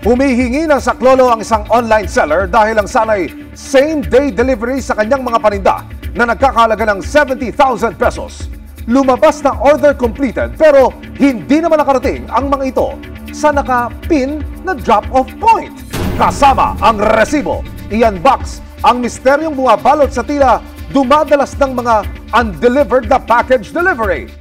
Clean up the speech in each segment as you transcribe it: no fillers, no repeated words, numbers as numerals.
Humihingi ng saklolo ang isang online seller dahil lang sanay same-day delivery sa kanyang mga paninda na nagkakahalaga ng 70,000 pesos. Lumabas na order completed pero hindi naman nakarating ang mga ito sa naka-pin na drop-off point. Kasama ang resibo, i-unbox ang misteryong bumabalot sa tila dumadalas ng mga undelivered na package delivery.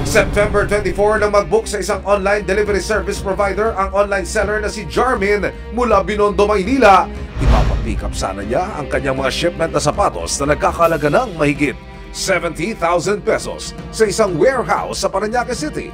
September 24 nang mag-book sa isang online delivery service provider ang online seller na si Jarmin mula Binondo, Maynila. Ipapapick up sana niya ang kanyang mga shipment na sapatos na nagkakalaga ng mahigit 70,000 pesos sa isang warehouse sa Parañaque City.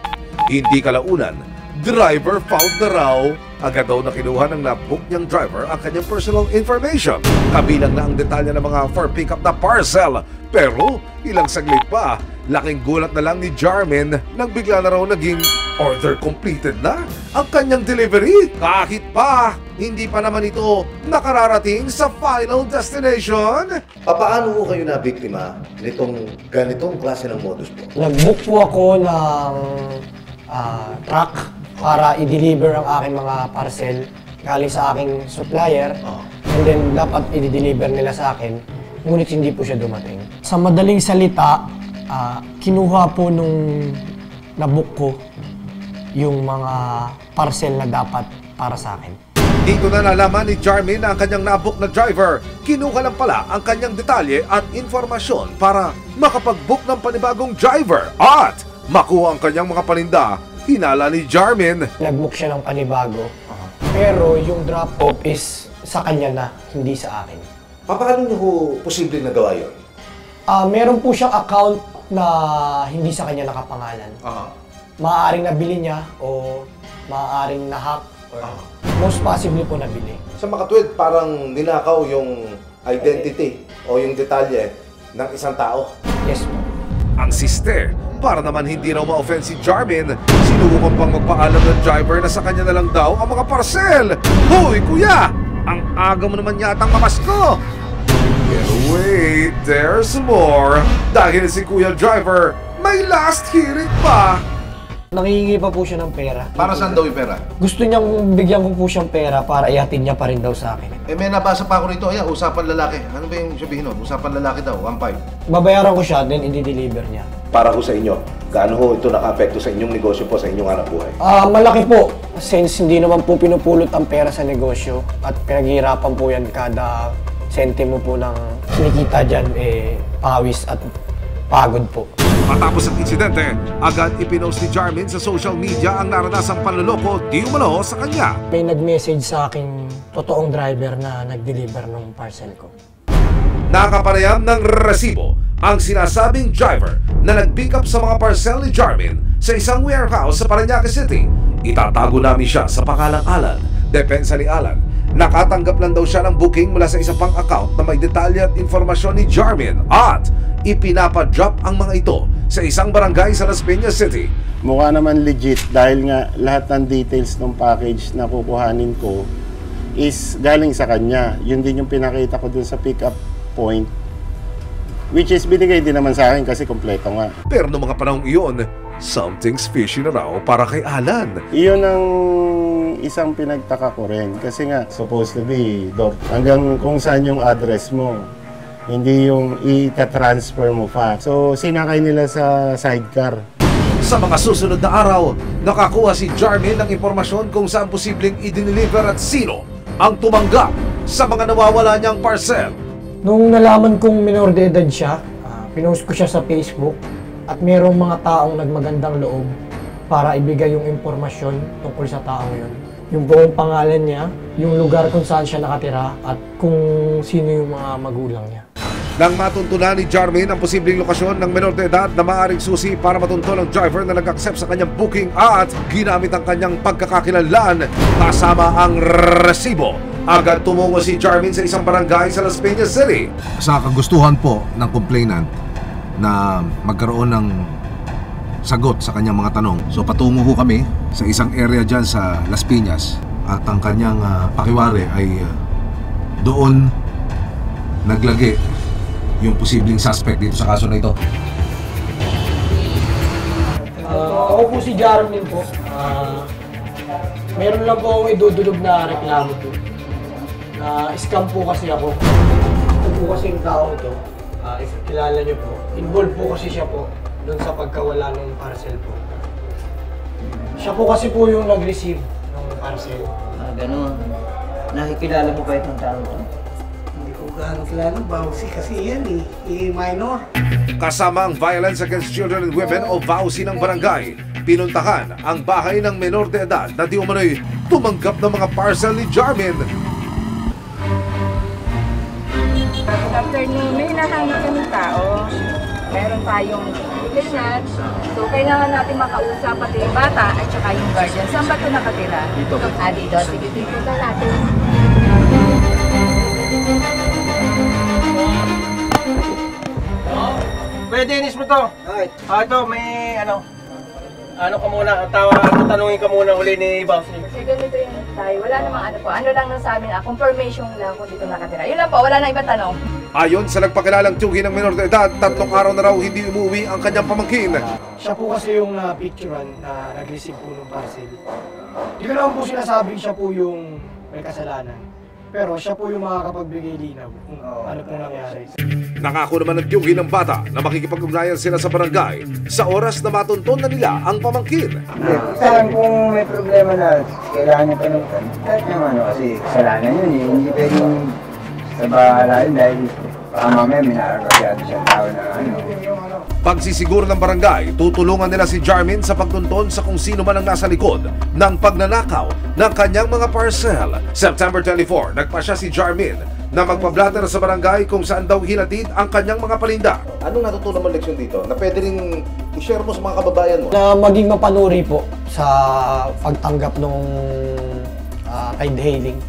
Hindi kalaunan, driver found na raw. Agad daw na kinuha ng na-book niyang driver ang kanyang personal information. Kabilang na ang detalye ng mga for pick-up na parcel. Pero ilang saglit pa, laking gulat na lang ni Jarmin nang bigla na raw naging order completed na ang kanyang delivery. Kahit pa, hindi pa naman ito nakararating sa final destination. Paano po kayo na-biktima nitong ganitong klase ng modus po? Nag-book po ako ng truck para i-deliver ang aking mga parcel galing sa aking supplier. And then dapat i-deliver nila sa akin, ngunit hindi po siya dumating. Sa madaling salita, kinuha po nung na-book ko yung mga parcel na dapat para sa akin. Dito na nalaman ni Jarmin na ang kanyang na-book na driver. Kinuha lang pala ang kanyang detalye at informasyon para makapag-book ng panibagong driver at makuha ang kanyang mga paninda. Hinala ni Jarmin. Nag-book siya ng panibago, pero yung drop-off is sa kanya na, hindi sa akin. Paano niyo po posibleng nagawa yun? Meron po siyang account na hindi sa kanya nakapangalan. Maaaring nabili niya o maaaring na-hack or most possibly po nabili. Sa makatwid, parang ninakaw yung identity o yung detalye ng isang tao. Yes po. Ang sister, para naman hindi raw ma-offend si Jarmin, sinubukan pang magpaalam ng driver na sa kanya na lang daw ang mga parcel. Hoy kuya, ang aga mo naman yatang mamasko. Pero wait, there's more. Dahil si kuya driver, may last hearing pa. Nangihingi pa po siya ng pera. Para saan daw yung pera? Gusto niyang bigyan ko po siyang pera para ihatid niya pa rin daw sa akin. May nabasa pa ako rito, ayan, usapan lalaki. Ano ba yung sabihin nun? Usapan lalaki daw, 1.5. Babayaran ko siya, then i-deliver niya. Para ko sa inyo, gaano ho ito naka-apekto sa inyong negosyo po, sa inyong hanap buhay? Malaki po, since hindi naman po pinupulot ang pera sa negosyo at pinaghihirapan po yan kada sentimo po ng kinikita dyan, pawis at pagod po. Matapos ang insidente, agad ipinost ni Jarmin sa social media ang naranasang panloloko di umano sa kanya. May nag-message sa aking totoong driver na nag-deliver ng parcel ko. Nakapareham ng resibo ang sinasabing driver na nag-pick up sa mga parcel ni Jarmin sa isang warehouse sa Parañaque City. Itatago namin siya sa pangalang Alan. Depensa ni Alan, nakatanggap lang daw siya ng booking mula sa isa pang account na may detalye at informasyon ni Jarmin at ipinapa-drop ang mga ito sa isang barangay sa Las Piñas City. Mukha naman legit dahil nga lahat ng details ng package na kukuhanin ko is galing sa kanya. Yun din yung pinakita ko dun sa pick-up point, which is binigay din naman sa akin kasi kompleto nga. Pero noong mga panahong iyon, something's fishy na raw para kay Alan. Iyon ang isang pinagtaka ko rin kasi nga supposed to be hanggang kung saan yung address mo, hindi yung ita-transfer mo pa. So sinakay nila sa sidecar. Sa mga susunod na araw, nakakuha si Jarmin ng impormasyon kung saan posibleng i-deliver at sino ang tumanggap sa mga nawawala niyang parcel. Nung nalaman kong minor de edad siya, pinost ko siya sa Facebook at mayroong mga taong nagmagandang loob para ibigay yung impormasyon tungkol sa taong yun. Yung buong pangalan niya, yung lugar kung saan siya nakatira at kung sino yung mga magulang niya. Nang matuntunan ni Jarmin ang posibleng lokasyon ng menor de edad na maaaring susi para matuntun ang driver na nag-accept sa kanyang booking at ginamit ang kanyang pagkakakilanlan kasama ang resibo, agad tumungo si Jarmin sa isang barangay sa Las Piñas City. Sa kagustuhan po ng complainant na magkaroon ng sagot sa kanyang mga tanong. So patungo ho kami sa isang area dyan sa Las Piñas at ang kanyang pakiwari ay doon naglagi yung posibleng suspect dito sa kaso na ito. Ako po si Jarmin po. Meron lang po akong idudulog na reklamo po. Na scam po kasi ako. Ito po kasi yung tao to, if kilala niyo po, involved po kasi siya po doon sa pagkawala ng parcel po. Siya po kasi po yung nag-receive ng parcel. Ganun. Nakikilala mo ba itong tao to? Hindi ko gaano kilala, Bawsi kasi yan minor. Kasama ang Violence Against Children and Women o VAUSI ng barangay, pinuntahan ang bahay ng menor de edad na di umano'y tumanggap ng mga parcel ni Jarmin. Good afternoon, may hinahanap kami tao. Meron tayong complainant. So, kailangan natin makausap pati yung bata at saka yung guardian. Saan ba ito nakatira? Dito. Dito. Sige, dito natin. Pwede, Dennis mo to. Alright. Ito, may ano ka muna, tanungin ka muna uli ni Bawsi. Kasi ganito yung tayo. Wala namang ano po. Ano lang nang sa amin, confirmation lang kung dito nakatira. Yun lang po, wala na ibang tanong. Ayon sa nagpakilalang tiyuhin ng menor de edad, 3 araw na raw hindi umuwi ang kanyang pamangkin. Siya po kasi yung picturean na nag-receive po ng parcel. Hindi ko naman po sinasabing siya po yung may kasalanan. Pero siya po yung makakapagbigay linaw kung ano pong nangyari. Nangako naman ng tiyuhin ng bata na makikipag-ugnayan sila sa barangay sa oras na matunton na nila ang pamangkin. Saan kung may problema na kailangan niya panutan, kahit naman kasi kasalanan yun eh. Hindi pwedeng sa bahala yun dahil baka mamaya may nakakasyado siyang tao na Pagsisiguro ng barangay, tutulungan nila si Jarmin sa pagtunton sa kung sino man ang nasa likod ng pagnanakaw ng kanyang mga parcel. September 24, nagpasya si Jarmin na magpa-blatter sa barangay kung saan daw hinatid ang kanyang mga paninda. Anong natutunan mo leksyon dito? Na pwede rin i-share mo sa mga kababayan mo? Na maging mapanuri po sa pagtanggap ng ride hailing.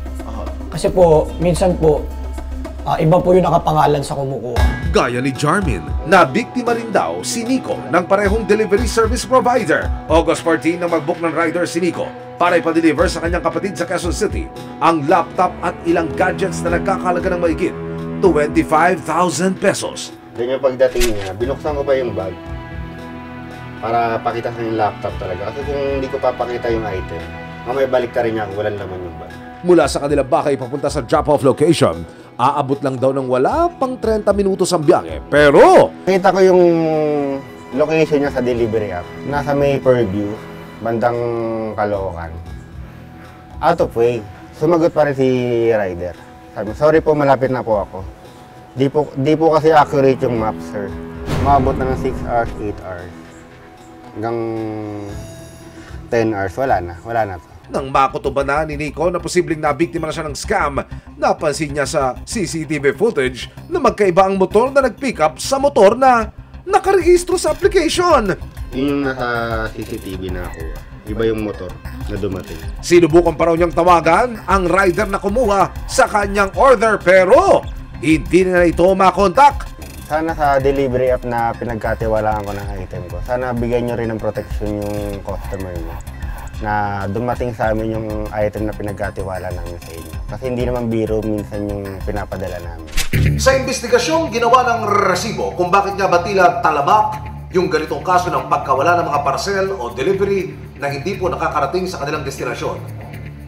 Kasi po, minsan po, iba po yung nakapangalan sa kumukuha. Gaya ni Jarmin, na biktima rin daw si Nico ng parehong delivery service provider. August 14 na mag-book ng rider si Nico para ipa-deliver sa kanyang kapatid sa Quezon City ang laptop at ilang gadgets na nagkakalaga ng mahigit 25,000 pesos. Then yung pagdating niya, binuksan ko pa yung bag para pakita sa yung laptop talaga. Kasi kung hindi ko papakita yung item, mamaya balik ka rin niya kung walang laman yung bag. Mula sa kanilang bahay papunta sa drop-off location, aabot lang daw ng wala pang 30 minutos ang biyahe. Pero Nakita ko yung location niya sa delivery app. Nasa may purview, bandang Caloocan. Out of way. Sumagot pa rin si rider. Sabi, sorry po, malapit na po ako. Di po kasi accurate yung map, sir. Umabot na ng 6 hours, 8 hours. Hanggang 10 hours, wala na to. nang makutuban na ni Nico na posibleng nabiktima na siya ng scam, napansin niya sa CCTV footage na magkaiba ang motor na nag-pick up sa motor na nakarehistro sa application. Yun yung nasa CCTV na ako. Iba yung motor na dumating. Sinubukan pa raw niyang tawagan ang rider na kumuha sa kanyang order pero hindi na ito makontak. Sana sa delivery app na pinagkatiwalaan ko ng item ko, sana bigyan nyo rin ng protection yung customer mo na dumating sa amin yung item na pinagkatiwala namin sa inyo. Kasi hindi naman biro minsan yung pinapadala namin. Sa investigasyong ginawa ng resibo kung bakit nga ba tila talamak yung ganitong kaso ng pagkawala ng mga parcel o delivery na hindi po nakakarating sa kanilang destinasyon,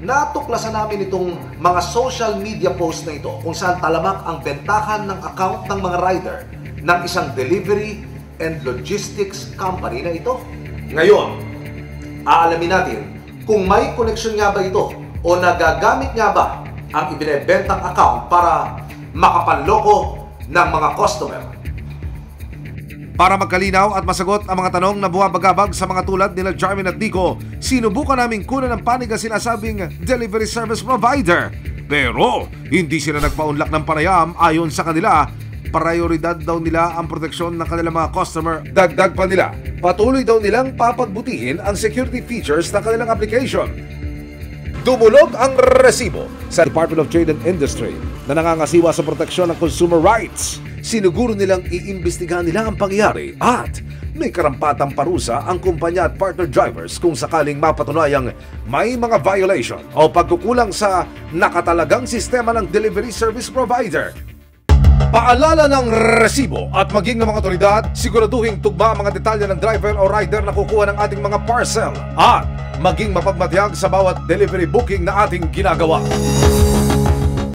natuklasan namin itong mga social media post na ito kung saan talamak ang bentahan ng account ng mga rider ng isang delivery and logistics company na ito. Ngayon, aalamin natin kung may koneksyon nga ba ito o nagagamit nga ba ang ibinebentang account para makapanloko ng mga customer. Para magkalinaw at masagot ang mga tanong na buwabagabag sa mga tulad nila Jarmin at Nico, sinubukan namin kunan ng panig ang sinasabing delivery service provider. Pero hindi sila nagpaunlak ng panayam. Ayon sa kanila, prioridad daw nila ang proteksyon ng kanilang mga customer. Dagdag pa nila, patuloy daw nilang papagbutihin ang security features ng kanilang application. Dumulog ang resibo sa Department of Trade and Industry na nangangasiwa sa proteksyon ng consumer rights. Sinuguro nilang iimbestigahan nila ang pangyayari at may karampatang parusa ang kumpanya at partner drivers kung sakaling mapatunayang may mga violation o pagkukulang sa nakatalagang sistema ng delivery service provider. Paalala ng resibo at maging ng mga otoridad, siguraduhin tugma ang mga detalye ng driver o rider na kukuha ng ating mga parcel at maging mapagmatiyag sa bawat delivery booking na ating ginagawa.